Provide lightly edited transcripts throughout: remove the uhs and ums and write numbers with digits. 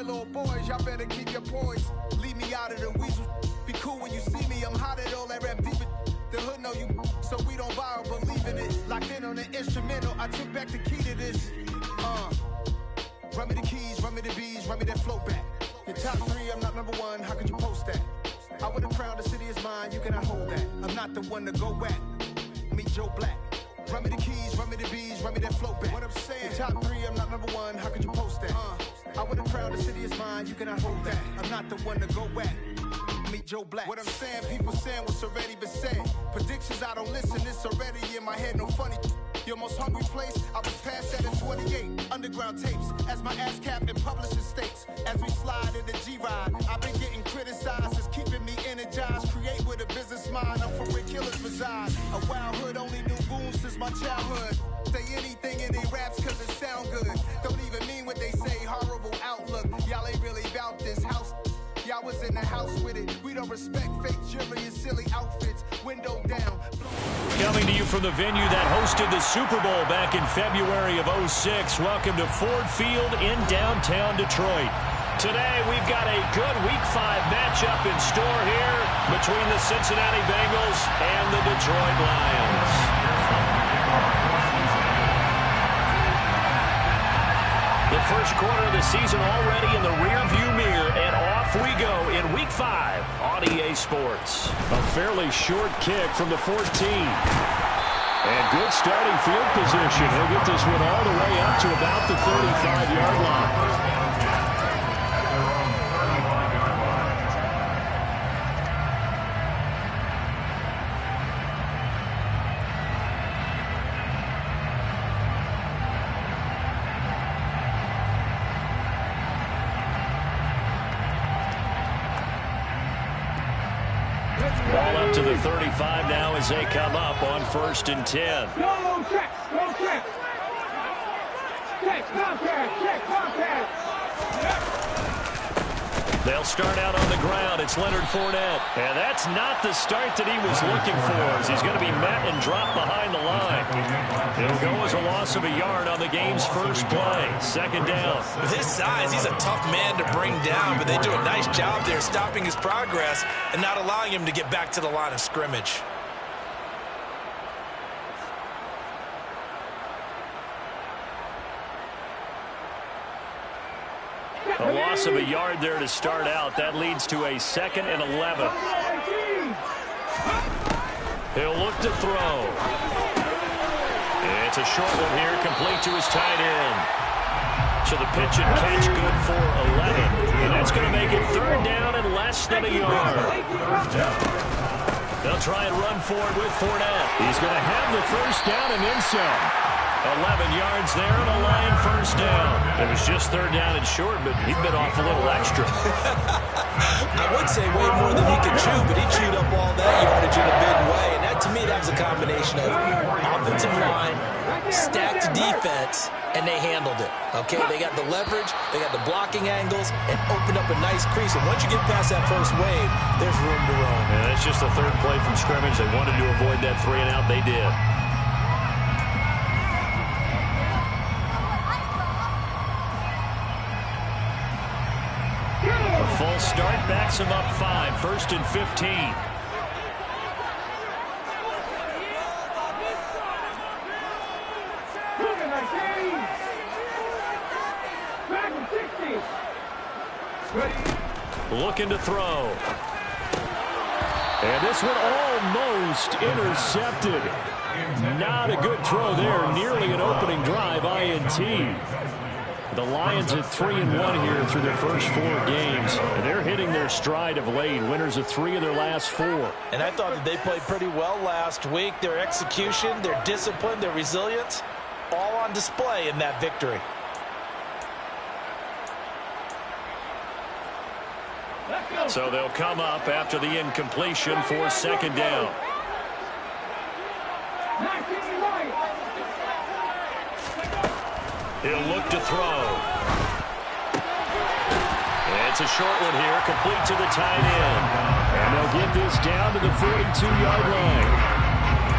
little boys, y'all better keep your poise. Leave me out of the weasel. Be cool when you see me, I'm hot at all that rap deep. The hood know you, so we don't borrow, believe in it. Locked in on the instrumental, I took back the key to this. Run me the keys, run me the bees, run me that flow back. Your top 3, I'm not number 1, how could you post that? I would've crowned the city is mine, you cannot hold that. I'm not the one to go back. Meet Joe Black. Run me the keys, run me the bees, run me that flow back. What I'm saying, your top 3, I'm not number 1, how could you post that? I would've crowned the city is mine, you cannot hold that. I'm not the one to go back. Meet Joe Black. What I'm saying, people saying what's already been said. Predictions, I don't listen, it's already in my head, no funny. Your most hungry place, I was past that in 28. Underground tapes, as my ass cap in publishing states. As we slide in the G-Ride, I've been getting criticized, it's keeping me energized. Create with a business mind, I'm from where killers reside. A wild hood, only knew goons since my childhood. Say anything in they raps cause it sound good. Don't even mean what they say, horrible outlook. Y'all ain't really about this house. Y'all was in the house with it. We don't respect fake jewelry and silly outfits. Window down. Coming to you from the venue that hosted the Super Bowl back in February of '06. Welcome to Ford Field in downtown Detroit. Today we've got a good Week 5 matchup in store here between the Cincinnati Bengals and the Detroit Lions. The first quarter of the season already in the rearview mirror, and off we go in Week 5 on EA Sports. A fairly short kick from the 14. And good starting field position. He'll get this one all the way up to about the 35-yard line. Ball up to the 35 now as they come up on 1st and 10. No check, no check. Check, contact. They'll start out on the ground. It's Leonard Fournette. And that's not the start that he was looking for, as he's going to be met and dropped behind the line. It'll go as a loss of a yard on the game's first play. 2nd down. With his size, he's a tough man to bring down, but they do a nice job there stopping his progress and not allowing him to get back to the line of scrimmage. A loss of a yard there to start out. That leads to a 2nd and 11. He'll look to throw. It's a short one here, complete to his tight end. So the pitch and catch good for 11. And that's going to make it 3rd down and less than a yard. They'll try and run for it with Fournette. He's going to have the 1st down and then some. 11 yards there and a Lion 1st down. It was just 3rd down and short, but he bit off a little extra. I would say way more than he could chew, but he chewed up all that yardage in a big way. And that, to me, that was a combination of offensive line, stacked defense, and they handled it. Okay, they got the leverage, they got the blocking angles, and opened up a nice crease. And once you get past that first wave, there's room to roam. And that's just the 3rd play from scrimmage. They wanted to avoid that 3-and-out. They did. A full start backs him up 5. 1st and 15. Looking to throw. And this one almost intercepted. Not a good throw there. Nearly an opening drive INT. The Lions at 3-1 here through their first 4 games. And they're hitting their stride of late. Winners of 3 of their last 4. And I thought that they played pretty well last week. Their execution, their discipline, their resilience, all on display in that victory. So they'll come up after the incompletion for 2nd down. He'll look to throw. It's a short one here, complete to the tight end. And they'll get this down to the 42-yard line.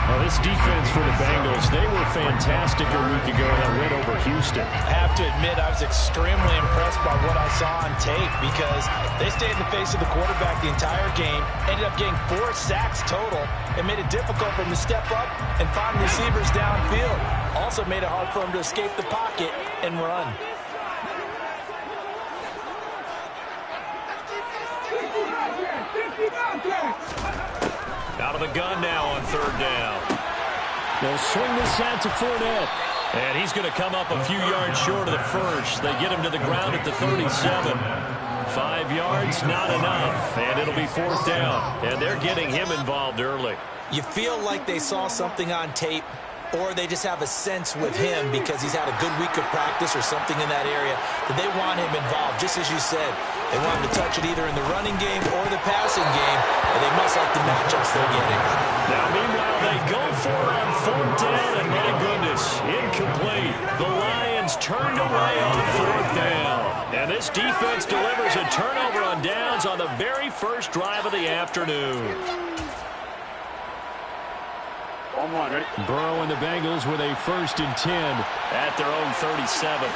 Well, this defense for the Bengals, they were fantastic a week ago in that win over Houston. I have to admit, I was extremely impressed by what I saw on tape because they stayed in the face of the quarterback the entire game, ended up getting 4 sacks total, and made it difficult for him to step up and find receivers downfield. Also made it hard for him to escape the pocket and run. Out of the gun now on 3rd down. They'll swing this out to Fournette. And he's going to come up a few yards short of the first. They get him to the ground at the 37. 5 yards, not enough. And it'll be 4th down. And they're getting him involved early. You feel like they saw something on tape, or they just have a sense with him because he's had a good week of practice or something in that area that they want him involved, just as you said. They want him to touch it either in the running game or the passing game, and they must like the matchups they're getting. Now, meanwhile, they go for it on 4th down, and my goodness, incomplete. The Lions turned away on 4th down. And this defense delivers a turnover on downs on the very first drive of the afternoon. Burrow and the Bengals with a 1st and 10 at their own 37.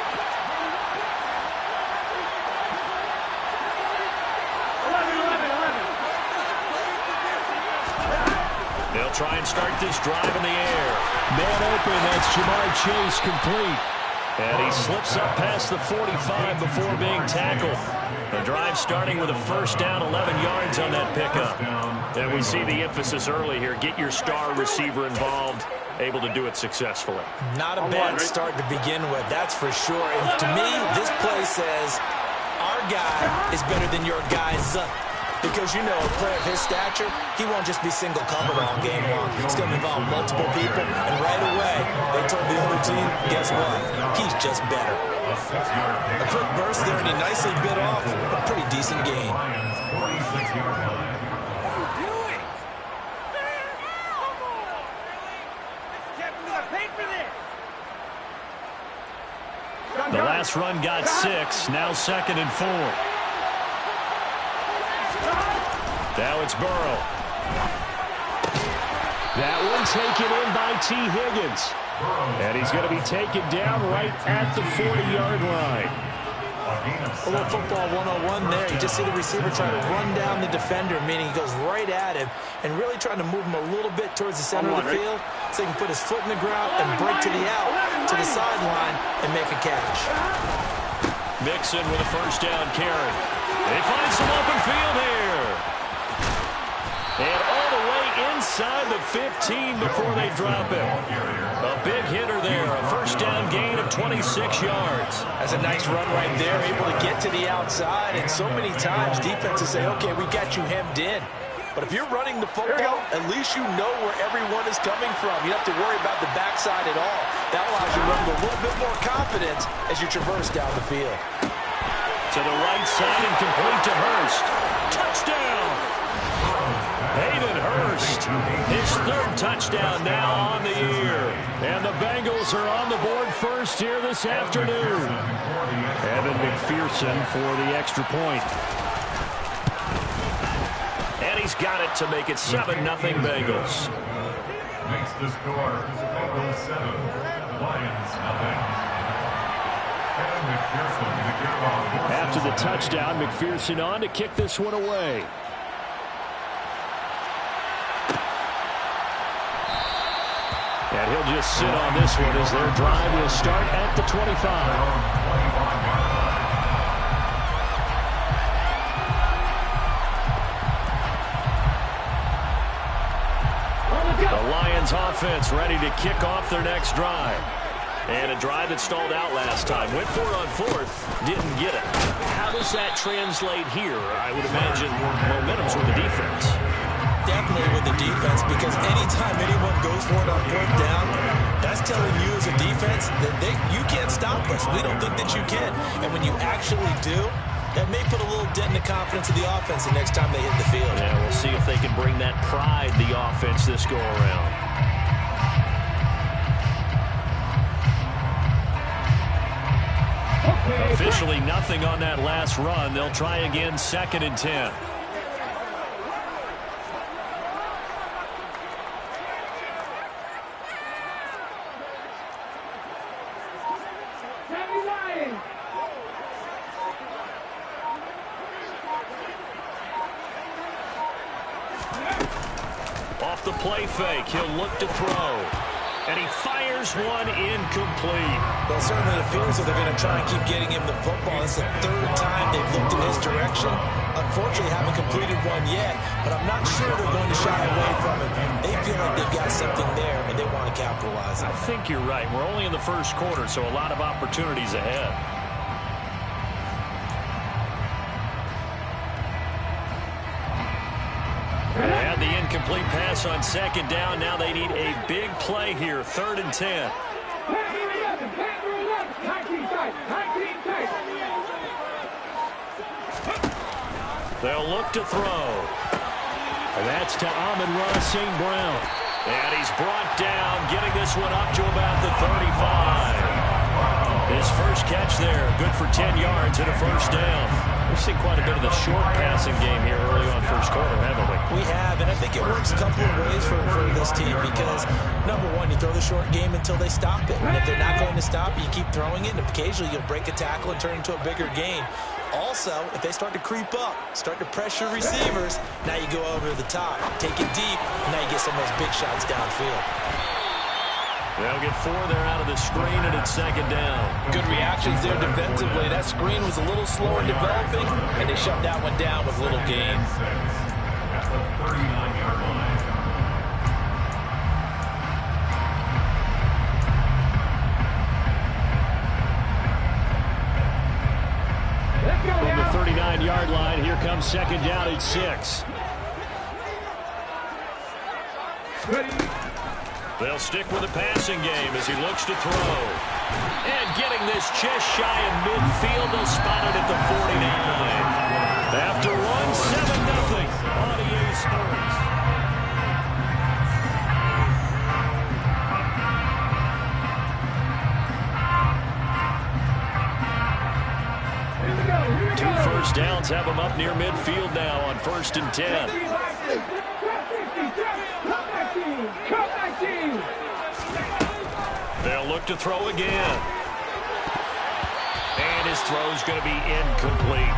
They'll try and start this drive in the air. Man open, that's Jamar Chase complete. And he slips up past the 45 before being tackled. The drive starting with a 1st down, 11 yards on that pickup. And we see the emphasis early here. Get your star receiver involved, able to do it successfully. Not a bad start to begin with, that's for sure. And to me, this play says our guy is better than your guy's. Because, you know, a player of his stature, he won't just be single covered all game long. It's going to involve multiple people. And right away, they told the other team, guess what? He's just better. A quick burst there, and he nicely bit off a pretty decent gain. The last run got 6, now 2nd and 4. Now it's Burrow. That one taken in by T. Higgins. And he's going to be taken down right at the 40-yard line. A little football 101 there. You just see the receiver try to run down the defender, meaning he goes right at him and really trying to move him a little bit towards the center of the field so he can put his foot in the ground and break to the out, to the sideline, and make a catch. Mixon with a 1st down carry. They find some open field here. And all the way inside the 15 before they drop him. A big hitter there, a 1st down gain of 26 yards. That's a nice run right there, able to get to the outside. And so many times defenses say, okay, we got you hemmed in. But if you're running the football, at least you know where everyone is coming from. You don't have to worry about the backside at all. That allows you to run with a little bit more confidence as you traverse down the field. To the right side and complete to Hurst. Touchdown! Hayden Hurst, his 3rd touchdown now on the year. And the Bengals are on the board first here this afternoon. Evan McPherson for the extra point. And he's got it to make it 7-0 Bengals. Makes the score Bengals 7, Lions 0. Evan McPherson to kick off. After the touchdown, McPherson on to kick this one away. And he'll just sit on this one as their drive will start at the 25. The Lions offense ready to kick off their next drive. And a drive that stalled out last time. Went for it on 4th, didn't get it. How does that translate here? I would imagine momentum's with the defense. Definitely with the defense, because anytime anyone goes for it on 4th down, that's telling you as a defense that you can't stop us. We don't think that you can. And when you actually do, that may put a little dent in the confidence of the offense the next time they hit the field. Yeah, we'll see if they can bring that pride the offense this go around. Officially nothing on that last run. They'll try again, 2nd and 10. Off the play fake, he'll look to throw. And he fires one incomplete. Well, certainly it appears that they're going to try and keep getting him the football. This is the third time they've looked in his direction. Unfortunately, haven't completed one yet, but I'm not sure they're going to shy away from it. They feel like they've got something there, and they want to capitalize on it. I think you're right. We're only in the first quarter, so a lot of opportunities ahead. They had the incomplete pass on second down. Now they need a big play here, 3rd and 10. They'll look to throw. And that's to Amon-Ra St. Brown. And he's brought down, getting this one up to about the 35. His first catch there, good for 10 yards and a first down. We've seen quite a bit of the short passing game here early on first quarter, haven't we? We have, and I think it works a couple of ways for this team because, number one, you throw the short game until they stop it. And if they're not going to stop it, you keep throwing it, and occasionally you'll break a tackle and turn it into a bigger gain. Also, if they start to creep up, start to pressure receivers, now you go over the top, take it deep, and now you get some of those big shots downfield. They'll get 4 there out of the screen, and it's second down. Good reactions there defensively. That screen was a little slower developing, and they shut that one down with little gain. At the 39-yard line. From the 39-yard line, here comes second down at 6. They'll stick with the passing game as he looks to throw. And getting this just shy of midfield, they'll spot it at the 49. After one, 7-0 on EA Sports. Two first downs have them up near midfield now on 1st and 10. They'll look to throw again. And his throw's going to be incomplete.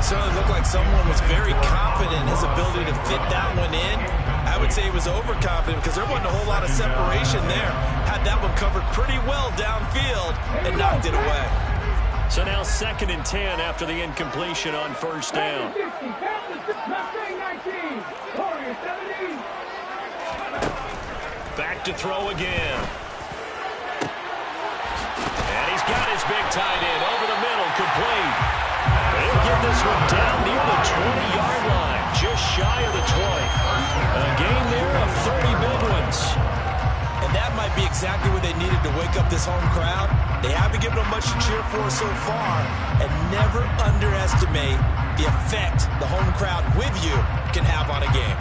Certainly looked like someone was very confident in his ability to fit that one in. I would say he was overconfident because there wasn't a whole lot of separation there. Had that one covered pretty well downfield and knocked it away. So now 2nd and 10 after the incompletion on 1st down. Back to throw again. And he's got his big tight end over the middle, complete. They'll get this one down near the 20-yard line, just shy of the 20. A gain there of 30 big ones. And that might be exactly what they needed to wake up this home crowd. They haven't given them much to cheer for so far, and never underestimate the effect the home crowd with you can have on a game.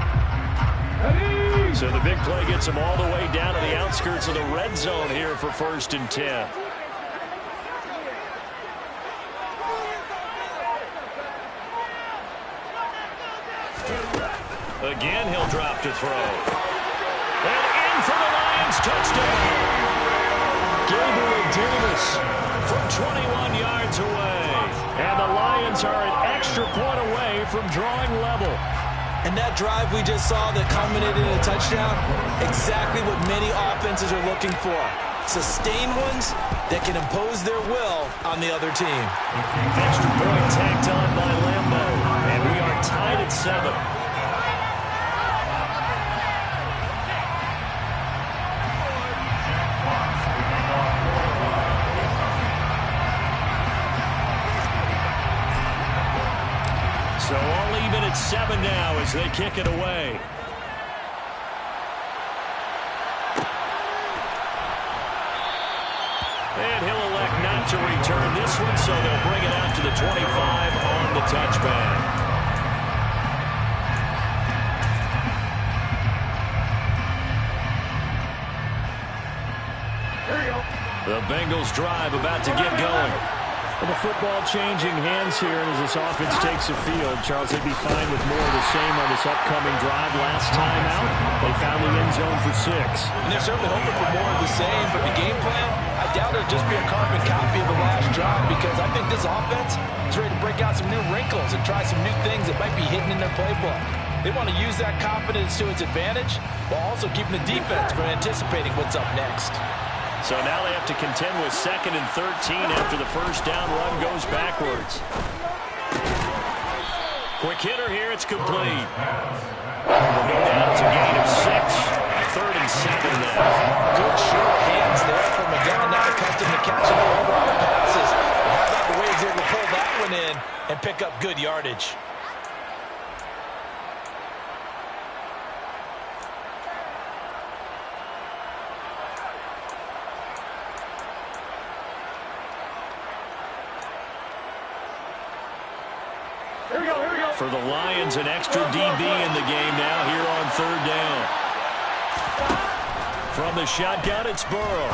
So the big play gets them all the way down to the outskirts of the red zone here for 1st and 10. Again, he'll drop to throw. And in for the Lions, touchdown. Gabriel Davis from 21 yards away. And the Lions are an extra point away from drawing level. And that drive we just saw that culminated in a touchdown, exactly what many offenses are looking for. Sustained ones that can impose their will on the other team. Extra point tacked on by Lambo. And we are tied at 7. So all even at 7 now as they kick it away. And he'll elect not to return this one, so they'll bring it out to the 25 on the touchback. The Bengals drive about to get going. Well, the football changing hands here, and as this offense takes the field, Charles, they'd be fine with more of the same on this upcoming drive. Last time out, they found the end zone for 6. And they're certainly hoping for more of the same, but the game plan, I doubt it'll just be a carbon copy of the last drive because I think this offense is ready to break out some new wrinkles and try some new things that might be hidden in their playbook. They want to use that confidence to its advantage while also keeping the defense from anticipating what's up next. So now they have to contend with 2nd and 13 after the first down run goes backwards. Quick hitter here. It's complete. Now it's a gain of 6. 3rd and 7 now. Good short hands there from a guy not accustomed to catching over on the passes. But how about the way he's able to pull that one in and pick up good yardage? For the Lions, an extra DB in the game now here on 3rd down. From the shotgun, it's Burrow.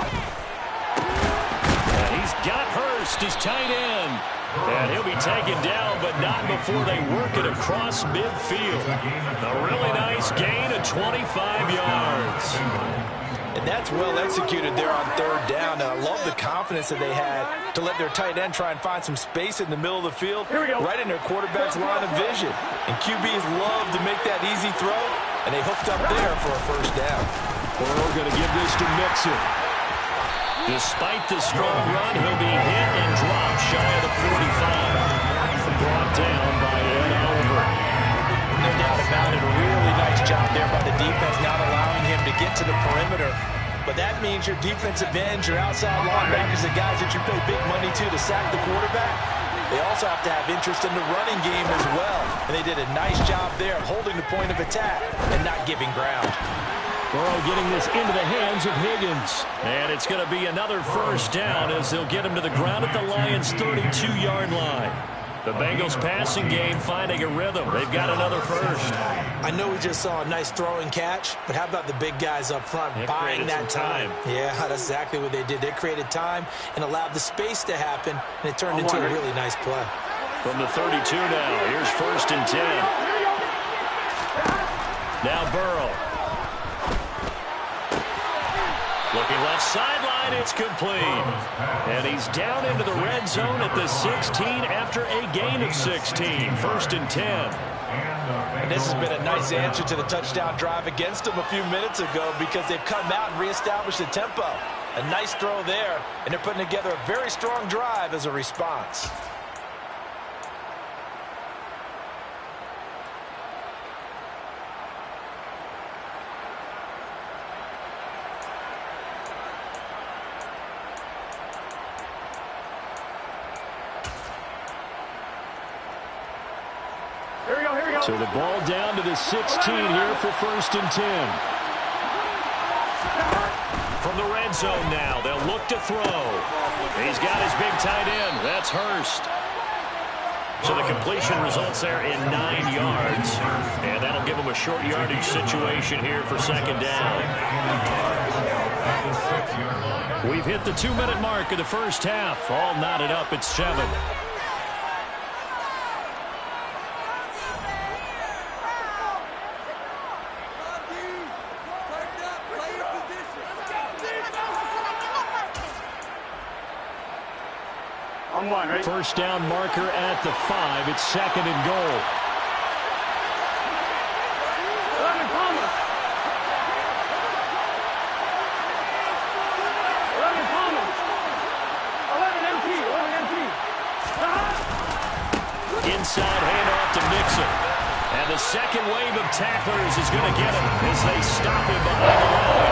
And he's got Hurst, his tight end. And he'll be taken down, but not before they work it across midfield. A really nice gain of 25 yards. And that's well executed there on 3rd down. And I love the confidence that they had to let their tight end try and find some space in the middle of the field, right in their quarterback's line of vision. And QBs love to make that easy throw, and they hooked up there for a first down. Burrow going to give this to Mixon. Despite the strong run, he'll be hit and dropped shy of the 45. Brought down by Ed Oliver. No doubt about it. A really nice job there by the defense, not allowing him to get to the perimeter. But that means your defensive ends, your outside linebackers, the guys that you pay big money to sack the quarterback, they also have to have interest in the running game as well. And they did a nice job there holding the point of attack and not giving ground. Burrow getting this into the hands of Higgins. And it's going to be another first down as they'll get him to the ground at the Lions' 32-yard line. The Bengals passing game finding a rhythm. They've got another first. I know we just saw a nice throw and catch, but how about the big guys up front buying that time? Yeah, that's exactly what they did. They created time and allowed the space to happen, and it turned into a really nice play. From the 32 now, here's 1st and 10. Now Burrow. Looking left sideline, it's complete. And he's down into the red zone at the 16 after a gain of 16. 1st and 10. And this has been a nice answer to the touchdown drive against them a few minutes ago because they've come out and reestablished the tempo. A nice throw there, and they're putting together a very strong drive as a response. So the ball down to the 16 here for 1st and 10. From the red zone now, they'll look to throw. He's got his big tight end. That's Hurst. So the completion results there in 9 yards. And that'll give him a short yardage situation here for 2nd down. We've hit the 2-minute mark of the first half. All knotted up at 7. First down marker at the 5. It's 2nd and goal. Inside handoff to Mixon. And the second wave of tacklers is going to get him as they stop him behind the line.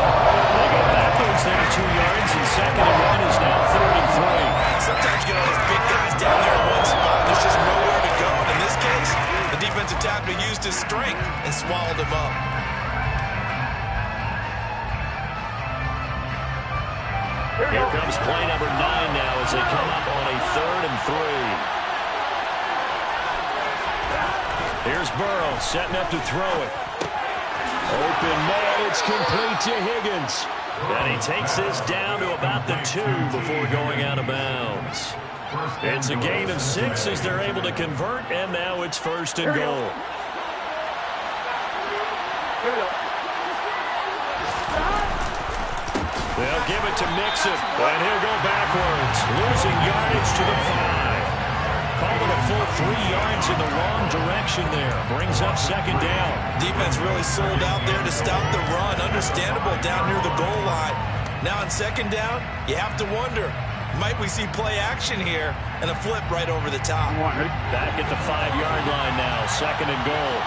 They go backwards there 2 yards, and 2nd and 1 is now 3rd and 3. Sometimes you get all those big guys down there in one spot. There's just nowhere to go. And in this case, the defensive tackle used his strength and swallowed him up. Here comes play number 9 now as they come up on a 3rd and 3. Here's Burrow setting up to throw it. Open man, it's complete to Higgins. And he takes this down to about the 2 before going out of bounds. It's a gain of 6 as they're able to convert, and now it's 1st and goal. They'll give it to Mixon, and he'll go backwards, losing yardage to the 5. Called but a full 3 yards in the wrong direction there. Brings up second down. Defense really sold out there to stop the run. Understandable down near the goal line. Now on second down, you have to wonder, might we see play action here and a flip right over the top? Back at the 5-yard line now, second and goal.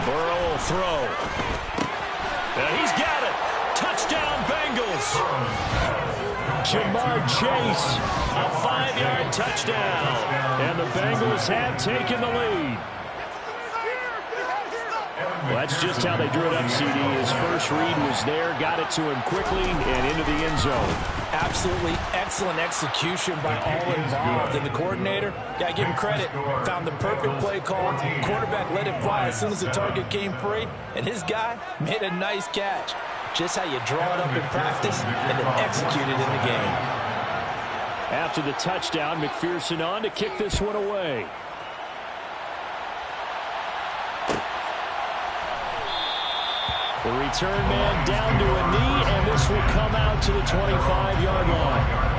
Burrow will throw. And he's got it. Touchdown, Bengals. Jamar Chase, a 5-yard touchdown. And the Bengals have taken the lead. Well, that's just how they drew it up, CD. His first read was there, got it to him quickly, and into the end zone. Absolutely excellent execution by all involved. And the coordinator, got to give him credit, found the perfect play call. Quarterback let it fly as soon as the target came free, and his guy made a nice catch. Just how you draw it up in practice and then execute it in the game. After the touchdown, McPherson on to kick this one away. The return man down to a knee, and this will come out to the 25-yard line.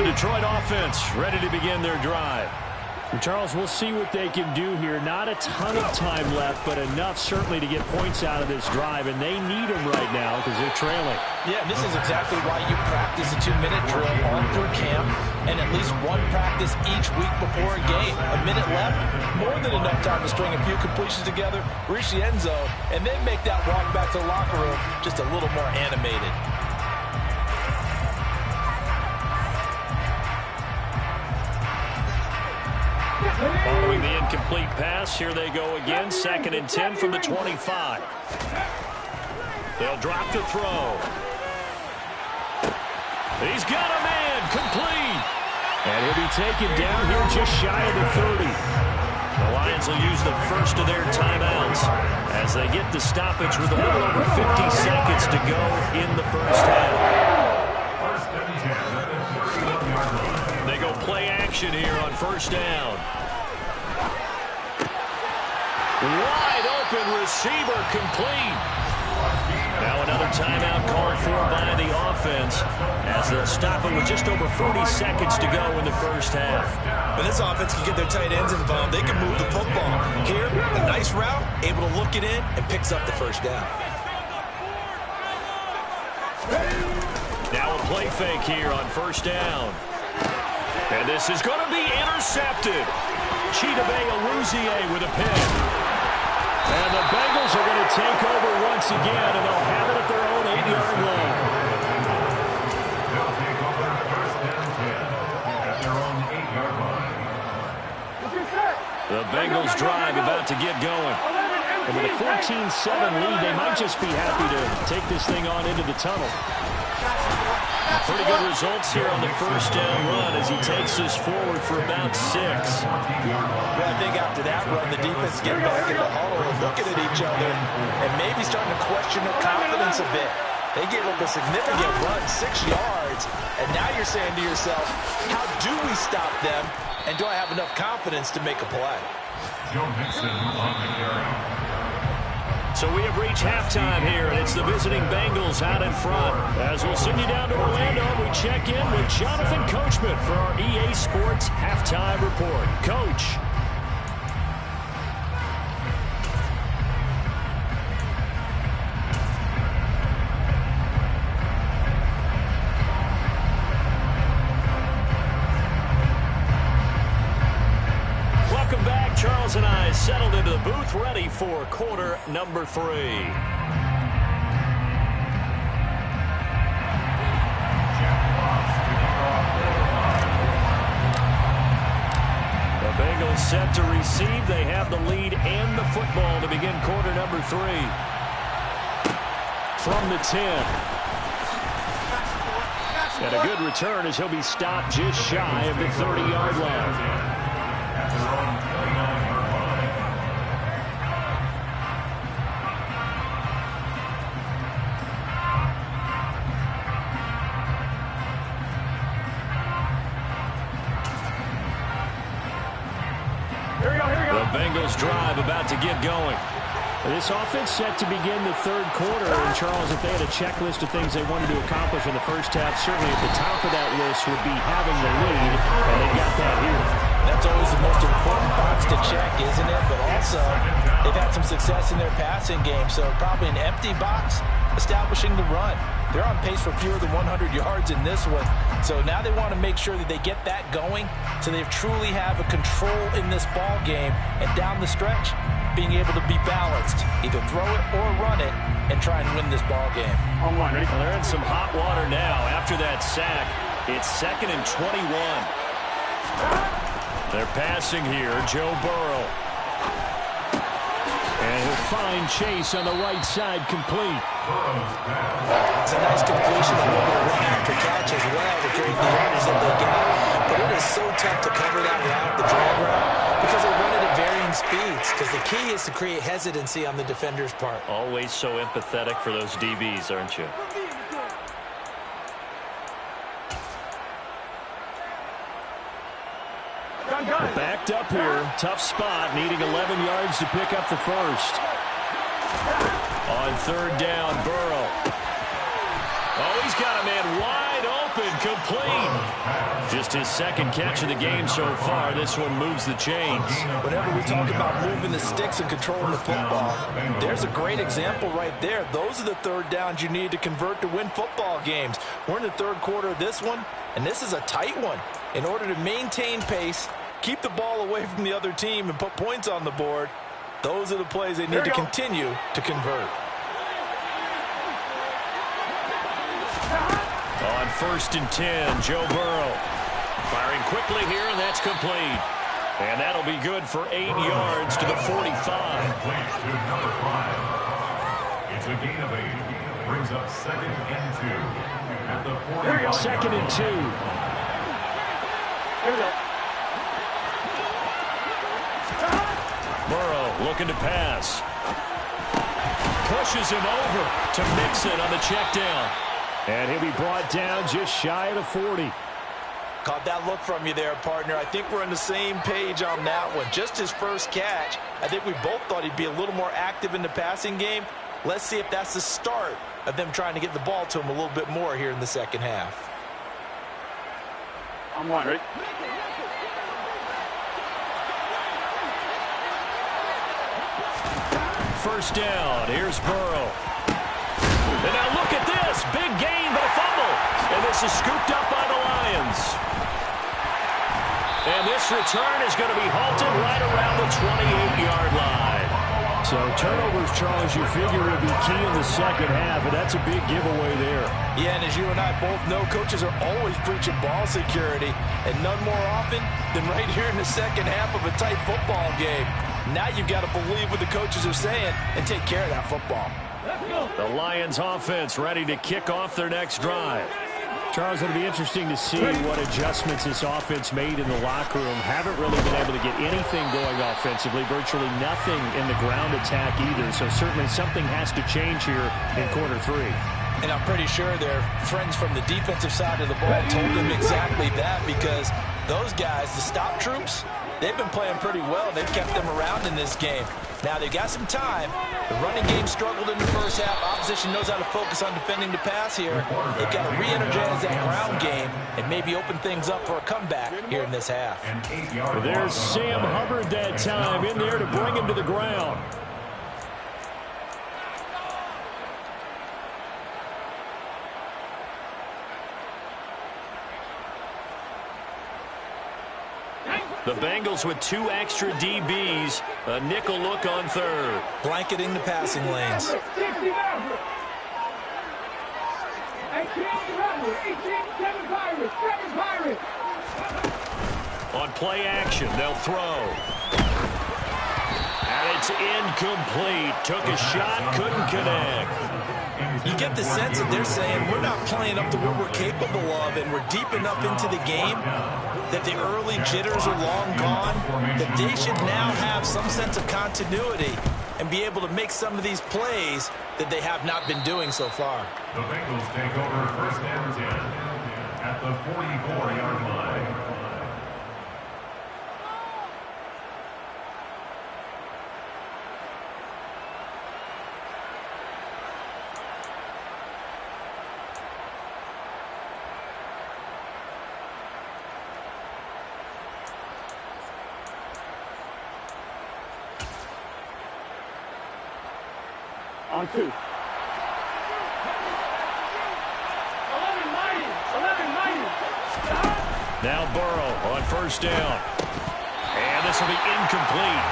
Detroit offense ready to begin their drive. And Charles, we'll see what they can do here. Not a ton of time left, but enough certainly to get points out of this drive, and they need them right now because they're trailing. Yeah, this is exactly why you practice a 2-minute drill all through camp and at least one practice each week before a game. A minute left, more than enough time to string a few completions together, reach the end zone, and then make that walk back to the locker room just a little more animated. Following the incomplete pass, here they go again. 2nd and 10 from the 25. They'll drop the throw. He's got a man, complete. And he'll be taken down here just shy of the 30. The Lions will use the first of their timeouts as they get the stoppage with a little over 50 seconds to go in the first half. They go play action here on first down. Wide open receiver, complete. Now another timeout called for by the offense as they'll stop it with just over 40 seconds to go in the first half. When this offense can get their tight ends involved, they can move the football. Here, a nice route, able to look it in, and picks up the first down. Now a play fake here on first down. And this is going to be intercepted. Chidobe Awuzie with a pick. And the Bengals are going to take over once again, and they'll have it at their own 8-yard line. They'll take over first and 10 at their own 8-yard line. The Bengals drive about to get going. And with a 14-7 lead, they might just be happy to take this thing on into the tunnel. Pretty good results here on the first down run as he takes us forward for about 6. Well, I think after that run, the defense get back in the huddle and looking at each other and maybe starting to question their confidence a bit. They gave up a significant run, 6 yards, and now you're saying to yourself, how do we stop them, and do I have enough confidence to make a play? Joe Mixon on the carry. So we have reached halftime here, and it's the visiting Bengals out in front. As we'll send you down to Orlando, we check in with Jonathan Coachman for our EA Sports Halftime Report. Coach. Welcome back. Charles and I settled into the booth, ready for quarter number 3. The Bengals set to receive. They have the lead and the football to begin quarter number 3. From the 10. And a good return as he'll be stopped just shy of the 30-yard line. At their own 39-yard line. The Bengals drive about to get going. This offense set to begin the third quarter. And, Charles, if they had a checklist of things they wanted to accomplish in the first half, certainly at the top of that list would be having the lead, and they got that here. That's always the most important box to check, isn't it? But also, they've had some success in their passing game, so probably an empty box establishing the run. They're on pace for fewer than 100 yards in this one, so now they want to make sure that they get that going so they truly have a control in this ball game, and down the stretch, being able to be balanced, either throw it or run it, and try and win this ball game. Well, they're in some hot water now. After that sack, it's 2nd and 21. They're passing here, Joe Burrow. And he'll find Chase on the right side, complete. It's a nice completion, a little bit of run after catch as well to create the yardage that they got. But it is so tough to cover that route, the drag route, because they run it at varying speeds. Because the key is to create hesitancy on the defender's part. Always so empathetic for those DBs, aren't you? Backed up here. Tough spot. Needing 11 yards to pick up the first. On 3rd down, Burrow. Oh, he's got a man wide open. Complete. Just his 2nd catch of the game so far. This one moves the chains. Whenever we talk about moving the sticks and controlling the football, there's a great example right there. Those are the 3rd downs you need to convert to win football games. We're in the 3rd quarter of this one, and this is a tight one. In order to maintain pace, keep the ball away from the other team, and put points on the board, those are the plays they need to continue to convert. On 1st and 10, Joe Burrow. Firing quickly here, and that's complete. And that'll be good for 8 yards to the 45. To number 5. It's a gain of 8. Brings up 2nd and 2. At the 40. 2nd and 2. Here we go. Burrow looking to pass. Pushes him over to Mixon on the check down. And he'll be brought down just shy of the 40. Caught that look from you there, partner. I think we're on the same page on that one. Just his first catch. I think we both thought he'd be a little more active in the passing game. Let's see if that's the start of them trying to get the ball to him a little bit more here in the second half. I'm one, ready? First down. Here's Burrow. And now look at this. Big gain, but a fumble. And this is scooped up by the Lions. And this return is going to be halted right around the 28-yard line. So turnovers, Charles, you figure will be key in the second half, and that's a big giveaway there. Yeah, and as you and I both know, coaches are always preaching ball security, and none more often than right here in the second half of a tight football game. Now you've got to believe what the coaches are saying and take care of that football. The Lions offense ready to kick off their next drive. Charles, it'll be interesting to see what adjustments this offense made in the locker room. Haven't really been able to get anything going offensively, virtually nothing in the ground attack either. So certainly something has to change here in quarter 3. And I'm pretty sure their friends from the defensive side of the ball told them exactly that, because those guys, the stop troops, they've been playing pretty well. They've kept them around in this game. Now, they've got some time. The running game struggled in the first half. Opposition knows how to focus on defending the pass here. They've got to re-energize that ground game and maybe open things up for a comeback here in this half. There's Sam Hubbard that time in there to bring him to the ground. The Bengals with 2 extra DBs, a nickel look on 3rd. Blanketing the passing lanes. 18, On play action, they'll throw. And it's incomplete. Took a shot, couldn't connect. You get the sense that they're saying we're not playing up to what we're capable of, and we're deep enough into the game that the early jitters are long gone, that they should now have some sense of continuity and be able to make some of these plays that they have not been doing so far. The Bengals take over first and 10 at the 44-yard line. On 2. 11 Now Burrow on first down. And this will be incomplete.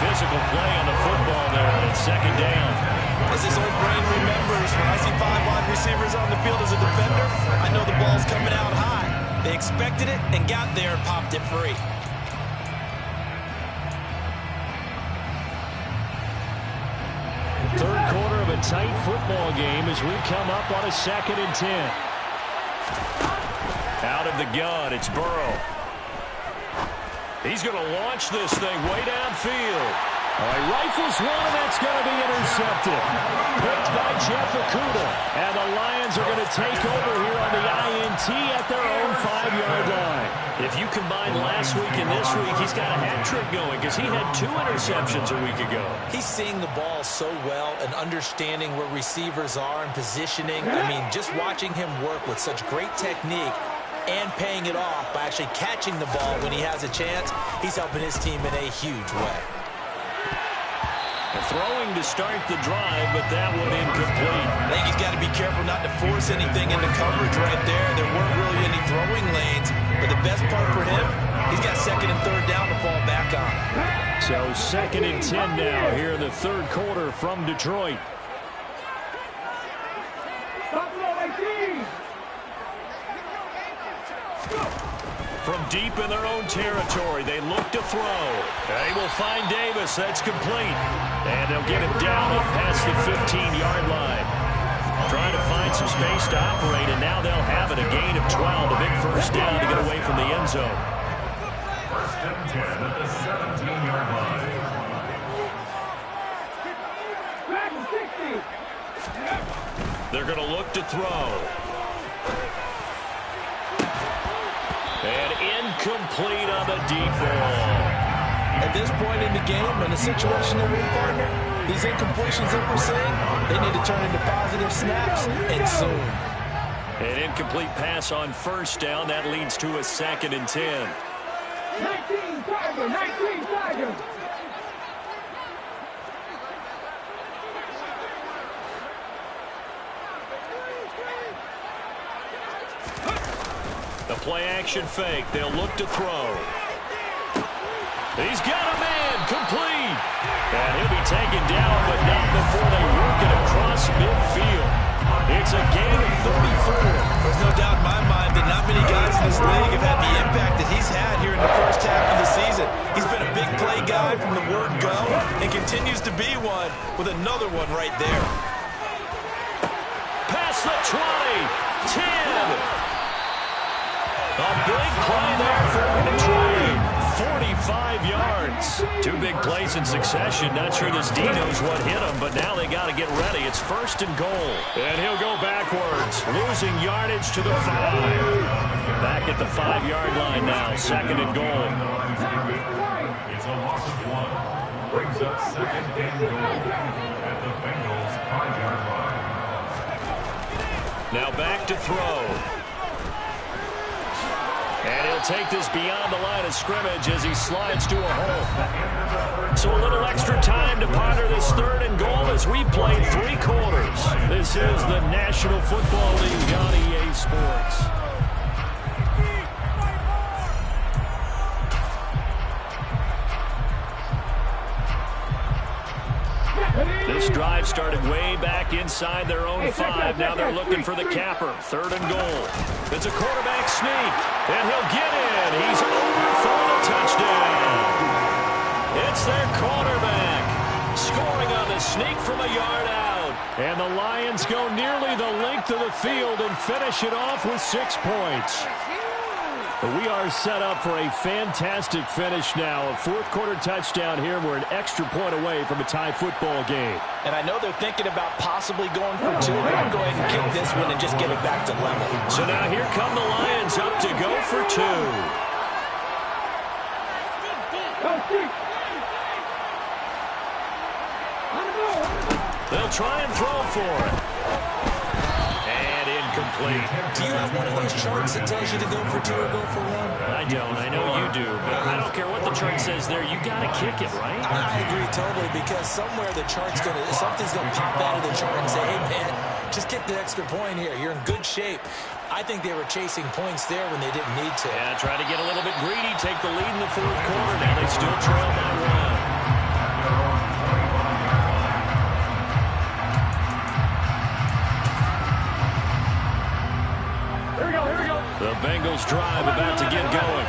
Physical play on the football there, and it's second down. As his old brain remembers, when I see 5 wide receivers on the field as a defender, I know the ball's coming out high. They expected it and got there and popped it free. Third quarter of a tight football game as we come up on a 2nd and 10. Out of the gun, it's Burrow. He's going to launch this thing way downfield. He rifles one, and that's going to be intercepted. Picked by Jeff Okudah. And the Lions are going to take over here on the INT at their own 5-yard line. If you combine last week and this week, he's got a hat trick going because he had 2 interceptions a week ago. He's seeing the ball so well and understanding where receivers are and positioning. I mean, just watching him work with such great technique and paying it off by actually catching the ball when he has a chance, he's helping his team in a huge way. Throwing to start the drive, but that one incomplete. I think he's got to be careful not to force anything into coverage right there. There weren't really any throwing lanes, but the best part for him, he's got 2nd and 3rd down to fall back on. So 2nd and 10 now here in the third quarter from Detroit. From deep in their own territory, they look to throw. They will find Davis. That's complete. And they'll get him down and past the 15-yard line. Trying to find some space to operate, and now they'll have it. A gain of 12, a big first down to get away from the end zone. First and 10 at the 17-yard line. They're going to look to throw. And incomplete on the deep ball. At this point in the game, in a situation they're in, partner, these incompletions that we're seeing, they need to turn into positive snaps, and soon. An incomplete pass on first down. That leads to a 2nd and 10. 19 Tigers. The play-action fake. They'll look to throw. He's got a man. Complete. And he'll be taken down, but not before they work it across midfield. It's a gain of 34. There's no doubt in my mind that not many guys in this league have had the impact that he's had here in the first half of the season. He's been a big play guy from the word go and continues to be one with another one right there. Past the 20. 10. A big play there for Detroit. 45 yards. 2 big plays in succession. Not sure this D knows what hit him, but now they got to get ready. It's 1st and goal. And he'll go backwards, losing yardage to the 5. Back at the 5-yard line now. 2nd and goal. It's a loss of 1. Brings up 2nd and goal at the Bengals 5-yard line. Now back to throw. And he'll take this beyond the line of scrimmage as he slides to a hole. So a little extra time to ponder this 3rd and goal as we played 3 quarters. This is the National Football League on EA Sports. This drive started way back inside their own 5. Now they're looking for the capper. 3rd and goal. It's a quarterback sneak, and he'll get in. He's over for the touchdown. It's their quarterback scoring on the sneak from a yard out. And the Lions go nearly the length of the field and finish it off with 6 points. We are set up for a fantastic finish now. A fourth-quarter touchdown here. We're an extra point away from a tie football game. And I know they're thinking about possibly going for 2, but I'd go ahead and kick this one and just get it back to level. So now here come the Lions up to go for 2. They'll try and throw for it. And incomplete. Do you have one of those charts that tells you to go for 2 or go for 1? I don't. I know you do. But I don't care what the chart says there. You got to kick it, right? I agree totally, because somewhere the chart's going to, something's going to pop out of the chart and say, hey, man, just get the extra point here. You're in good shape. I think they were chasing points there when they didn't need to. Yeah, try to get a little bit greedy, take the lead in the fourth quarter. Now they still trail by 1. The Bengals drive about to get going.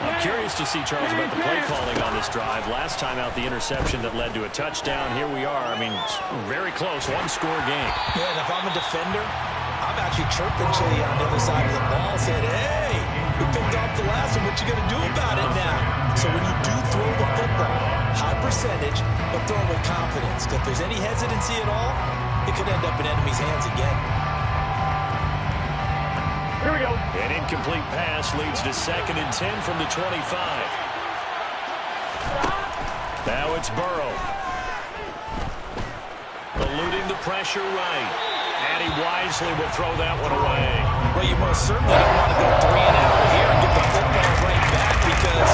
I'm curious to see, Charles, about the play calling on this drive. Last time out, the interception that led to a touchdown. Here we are. I mean, very close, one-score game. Yeah, and if I'm a defender, I'm actually chirping Chili on the other side of the ball, saying, hey, we picked off the last one. What you going to do about it now? So when you do throw the football, high percentage, but throw with confidence. Because if there's any hesitancy at all, it could end up in enemy's hands again. Here we go. An incomplete pass leads to 2nd and 10 from the 25. Now it's Burrow. Eluding the pressure right. And he wisely will throw that one away. Well, you most certainly don't want to go 3 and out here and get the football right back, because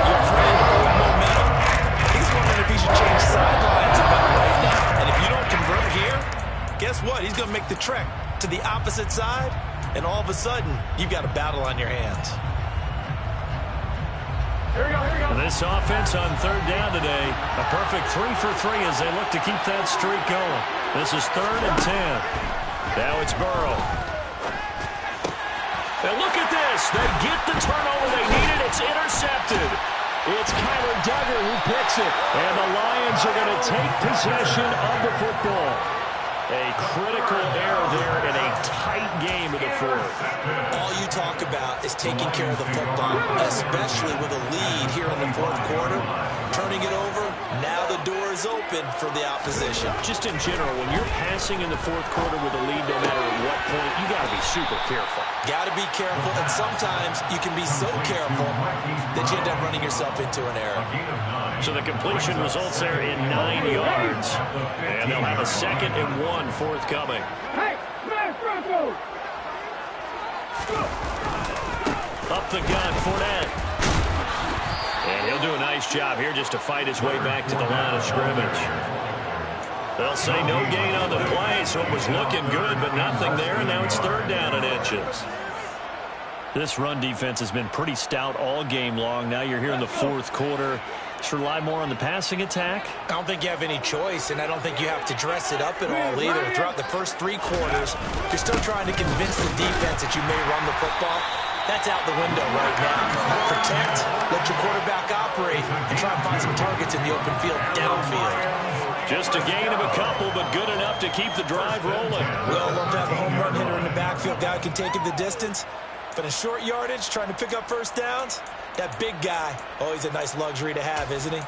your friend with momentum, he's wondering if he should change sidelines about right now. And if you don't convert here, guess what? He's going to make the trek to the opposite side. And all of a sudden, you've got a battle on your hands. Here we go, here we go. This offense on 3rd down today, a perfect 3 for 3 as they look to keep that streak going. This is 3rd and 10. Now it's Burrow. And look at this. They get the turnover they needed. It's intercepted. It's Kyler Duggar who picks it. And the Lions are going to take possession of the football. A critical error there in a tight game of the 4th. All you talk about is taking care of the football, especially with a lead here in the 4th quarter. Turning it over, now the door is open for the opposition. Just in general, when you're passing in the 4th quarter with a lead, no matter at what point, you got to be super careful. Got to be careful, and sometimes you can be so careful that you end up running yourself into an error. So the completion results there in 9 yards. And they'll have a 2nd and 1 forthcoming. Hey, smash Bronco! Up the gun, Fournette. And he'll do a nice job here just to fight his way back to the line of scrimmage. They'll say no gain on the play, so it was looking good, but nothing there, and now it's 3rd down and inches. This run defense has been pretty stout all game long. Now you're here in the 4th quarter. Just rely more on the passing attack? I don't think you have any choice, and I don't think you have to dress it up at all either. Throughout the first 3 quarters, you're still trying to convince the defense that you may run the football. That's out the window right now. Protect, let your quarterback operate, and try to find some targets in the open field downfield. Just a gain of a couple, but good enough to keep the drive rolling. We all love to have a home run hitter in the backfield. Guy can take it the distance. But in short yardage, trying to pick up first downs, that big guy, always a nice luxury to have, isn't he?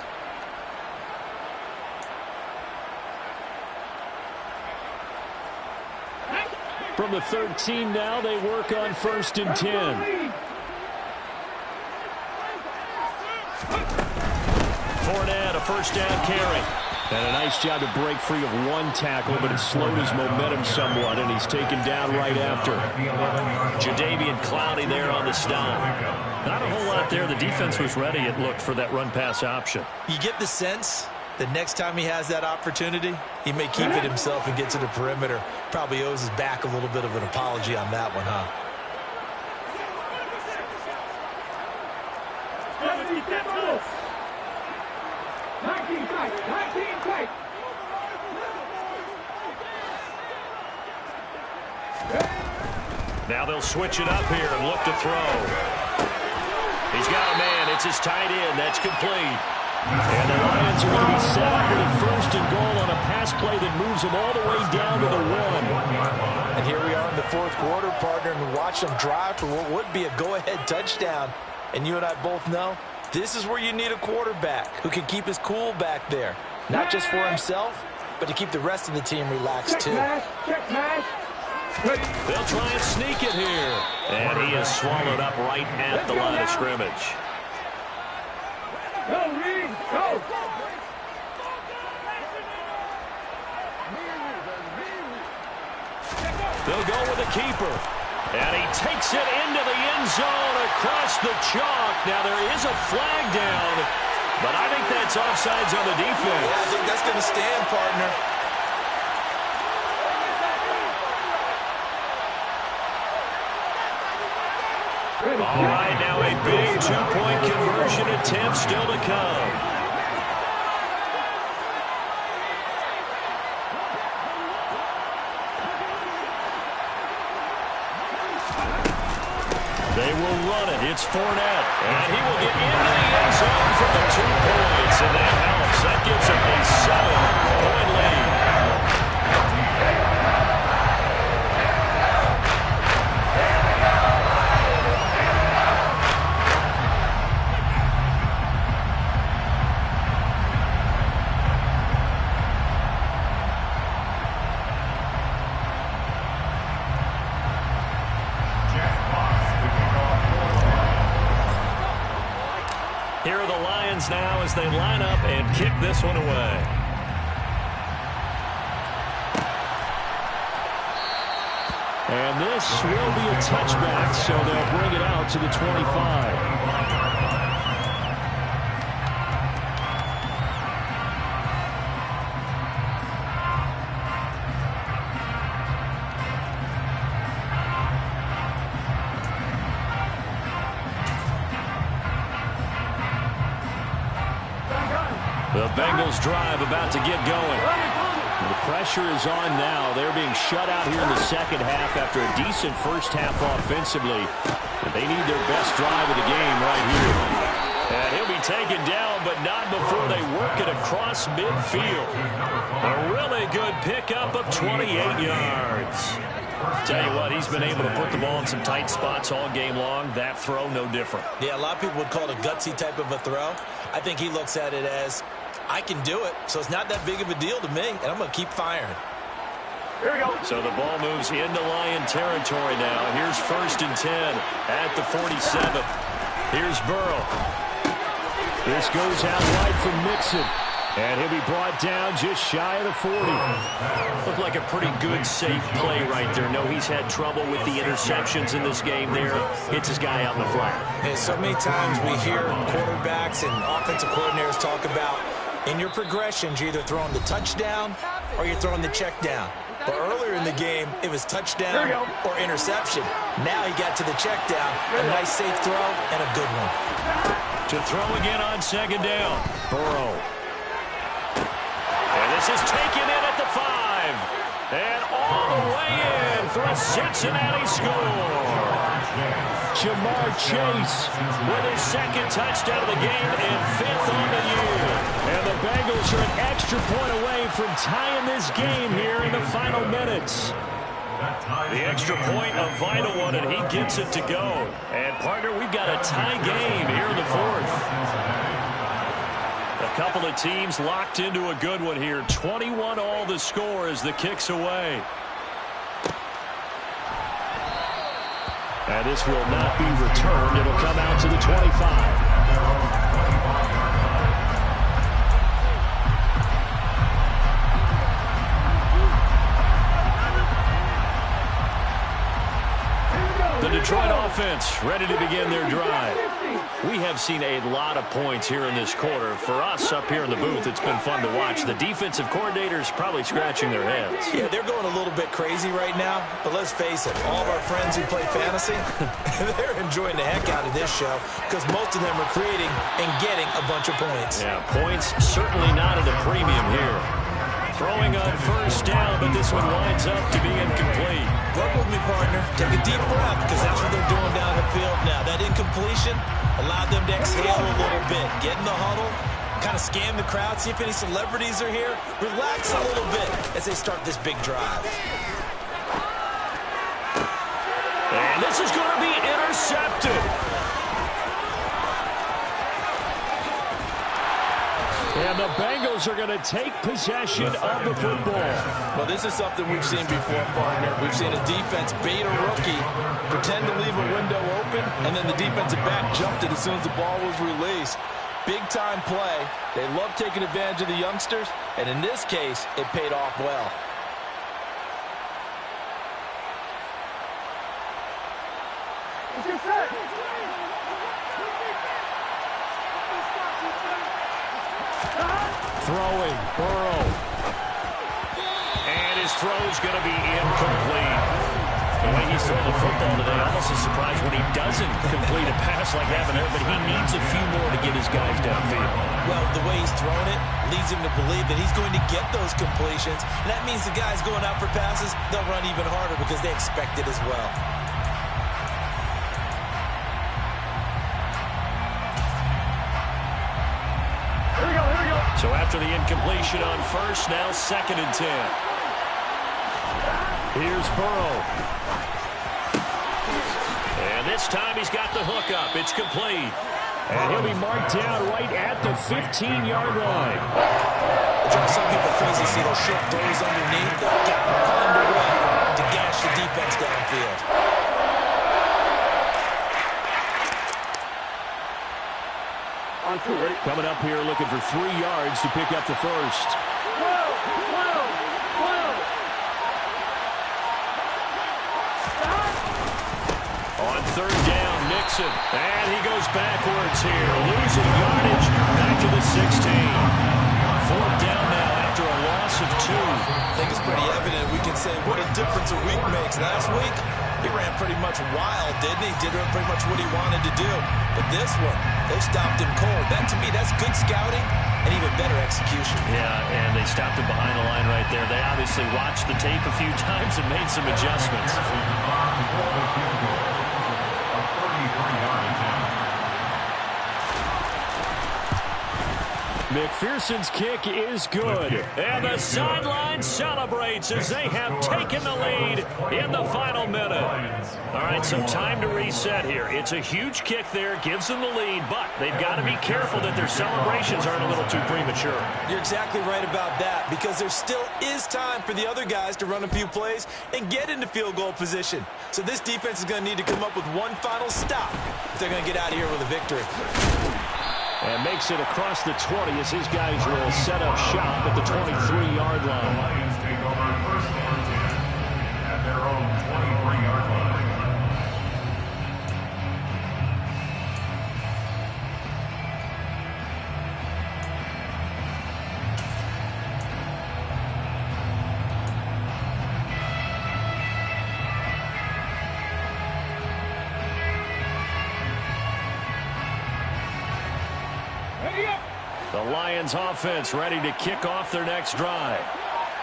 From the 13 now, they work on 1st and 10. Fournette, a first down carry. And a nice job to break free of 1 tackle, but it slowed his momentum somewhat, and he's taken down right after. Jadeveon Clowney there on the stop. Not a whole lot there. The defense was ready, it looked, for that run-pass option. You get the sense that next time he has that opportunity, he may keep it himself and get to the perimeter. Probably owes his back a little bit of an apology on that one, huh? Now they'll switch it up here and look to throw. He's got a man. It's his tight end. That's complete. And the Lions are going to be set up with a first and goal on a pass play that moves them all the way down to the 1. And here we are in the fourth quarter, partner, and watch them drive for what would be a go-ahead touchdown. And you and I both know this is where you need a quarterback who can keep his cool back there. Not just for himself, but to keep the rest of the team relaxed, too. Check pass. They'll try and sneak it here. And he is swallowed up right at the line of scrimmage. Go, Reed, go. They'll go with the keeper. And he takes it into the end zone across the chalk. Now there is a flag down, but I think that's offsides on the defense. Yeah, I think that's going to stand, partner. All right, now a big two-point conversion attempt still to come. They will run it. It's Fournette. And he will get into the end zone for the 2 points. And that helps. That gives him a 7-point lead. Here are the Lions now as they line up and kick this one away. And this will be a touchback, so they'll bring it out to the 25. The Bengals drive about to get going. The pressure is on now. They're being shut out here in the second half after a decent first half offensively. They need their best drive of the game right here. And he'll be taken down, but not before they work it across midfield. A really good pickup of 28 yards. Tell you what, he's been able to put the ball in some tight spots all game long. That throw, no different. Yeah, a lot of people would call it a gutsy type of a throw. I think he looks at it as, I can do it, so it's not that big of a deal to me, and I'm going to keep firing. Here we go. So the ball moves into Lion territory now. Here's 1st and 10 at the 47. Here's Burrow. This goes out wide from Mixon. And he'll be brought down just shy of the 40. Looked like a pretty good, safe play right there. No, he's had trouble with the interceptions in this game there. Hits his guy out in the flat. And so many times we hear quarterbacks and offensive coordinators talk about in your progressions, you're either throwing the touchdown or you're throwing the check down. But earlier in the game, it was touchdown or interception. Now he got to the check down. A nice, safe throw and a good one. To throw again on 2nd down. Burrow. And this is taken in at the 5. And all the way in for a Cincinnati score. Jamar Chase with his 2nd touchdown of the game and 5th on the year. And the Bengals are an extra point away from tying this game here in the final minutes. The extra point, a vital one, and he gets it to go. And, partner, we've got a tie game here in the 4th. A couple of teams locked into a good one here. 21 all the score as the kick's away. And this will not be returned. It'll come out to the 25. The Detroit offense ready to begin their drive. We have seen a lot of points here in this quarter. For us up here in the booth, it's been fun to watch. The defensive coordinators probably scratching their heads. Yeah, they're going a little bit crazy right now, but let's face it, all of our friends who play fantasy, they're enjoying the heck out of this show because most of them are creating and getting a bunch of points. Yeah, points certainly not at a premium here. Throwing on 1st down, but this one winds up to be incomplete. Work with me, partner. Take a deep breath because that's what they're doing down the field now. That incompletion allowed them to exhale a little bit, get in the huddle, kind of scan the crowd, see if any celebrities are here. Relax a little bit as they start this big drive. And this is going to be intercepted. And the Bengals are going to take possession of the football. Well, this is something we've seen before, partner. We've seen a defense bait a rookie, pretend to leave a window open, and then the defensive back jumped it as soon as the ball was released. Big-time play. They love taking advantage of the youngsters, and in this case, it paid off well. Throwing, Burrow. And his throw is going to be incomplete. The way he's throwing the football today, almost a surprise when he doesn't complete a pass like that, but he needs a few more to get his guys downfield. Well, the way he's throwing it leads him to believe that he's going to get those completions. And that means the guys going out for passes, they'll run even harder because they expect it as well. So after the incompletion on first, now 2nd and 10. Here's Burrow. And this time he's got the hook up. It's complete. And he'll be marked down right at the 15-yard line. Some people crazy see those short throws underneath. They've got to find a way to gash the defense downfield. Coming up here looking for 3 yards to pick up the first. On 3rd down, Nixon. And he goes backwards here. Losing yardage back to the 16. 4th down now after a loss of 2. I think it's pretty evident. We can say what a difference a week makes. Last week, he ran pretty much wild, didn't he? Did pretty much what he wanted to do. But this one, they stopped him cold. That, to me, that's good scouting and even better execution. Yeah, and they stopped him behind the line right there. They obviously watched the tape a few times and made some adjustments. McPherson's kick is good. And the sideline celebrates as they have taken the lead in the final minute. All right, some time to reset here. It's a huge kick there, gives them the lead, but they've got to be careful that their celebrations aren't a little too premature. You're exactly right about that, because there still is time for the other guys to run a few plays and get into field goal position. So this defense is going to need to come up with one final stop if they're going to get out of here with a victory. And makes it across the 20 as his guys will set up shop at the 23-yard line. Lions take over 1st and 10 at their own 23-yard line. The Lions offense ready to kick off their next drive.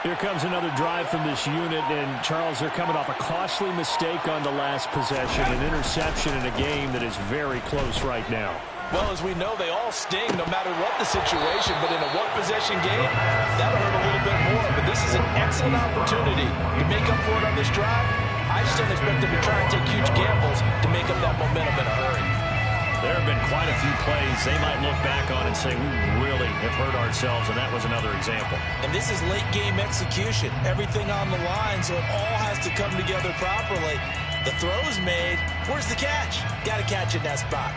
Here comes another drive from this unit, and Charles, they're coming off a costly mistake on the last possession, an interception in a game that is very close right now. Well, as we know, they all sting no matter what the situation, but in a one-possession game, that'll hurt a little bit more. But this is an excellent opportunity to make up for it on this drive. I just don't expect them to try and take huge gambles to make up that momentum in a hurry. There have been quite a few plays they might look back on and say, we really have hurt ourselves, and that was another example. And this is late-game execution. Everything on the line, so it all has to come together properly. The throw's made. Where's the catch? Got to catch in that spot.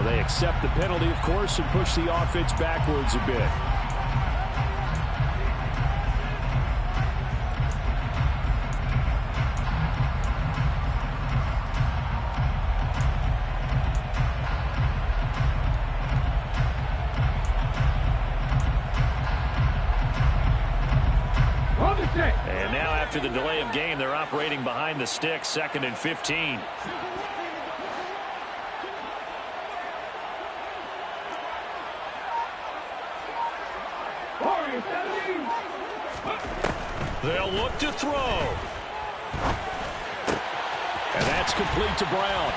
They accept the penalty, of course, and push the offense backwards a bit. On the stick. And now after the delay of game, they're operating behind the stick, 2nd and 15. They'll look to throw. And that's complete to Brown.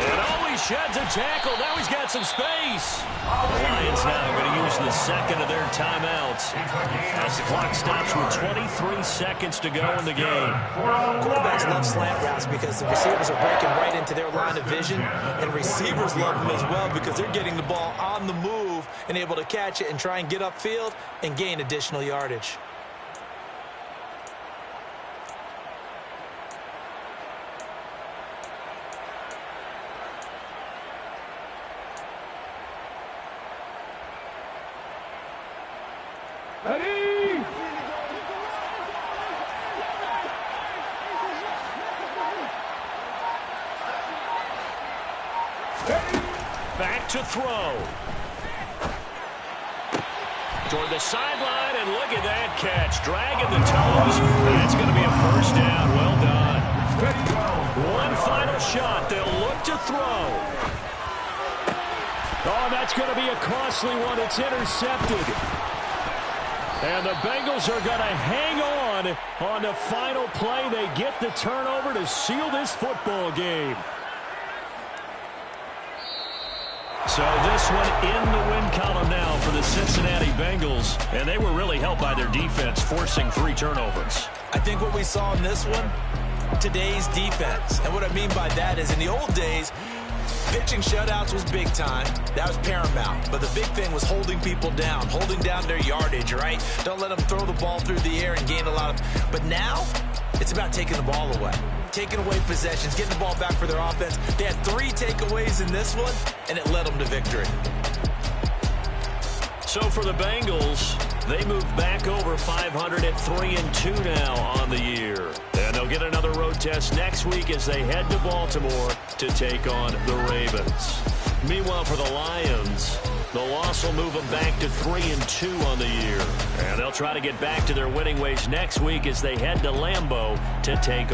And oh, he sheds a tackle. Now he's got some space. The Lions now going to use the second of their timeouts as the clock stops with 23 seconds to go in the game. Quarterbacks love slant routes because the receivers are breaking right into their line of vision, and receivers love them as well because they're getting the ball on the move and able to catch it and try and get upfield and gain additional yardage. Ready! Back to throw. Toward the sideline, and look at that catch. Dragging the toes. That's going to be a first down. Well done. One final shot. They'll look to throw. Oh, that's going to be a costly one. It's intercepted. And the Bengals are going to hang on the final play. They get the turnover to seal this football game. So this one in the win column now for the Cincinnati Bengals. And they were really helped by their defense, forcing 3 turnovers. I think what we saw in this one, today's defense. And what I mean by that is in the old days, pitching shutouts was big time. That was paramount. But the big thing was holding people down, holding down their yardage, right? Don't let them throw the ball through the air and gain a lot of... But now, it's about taking the ball away. Taking away possessions, getting the ball back for their offense. They had 3 takeaways in this one, and it led them to victory. So for the Bengals, they move back over 500 at 3-2 now on the year. And they'll get another road test next week as they head to Baltimore to take on the Ravens. Meanwhile, for the Lions, the loss will move them back to 3-2 on the year. And they'll try to get back to their winning ways next week as they head to Lambeau to take on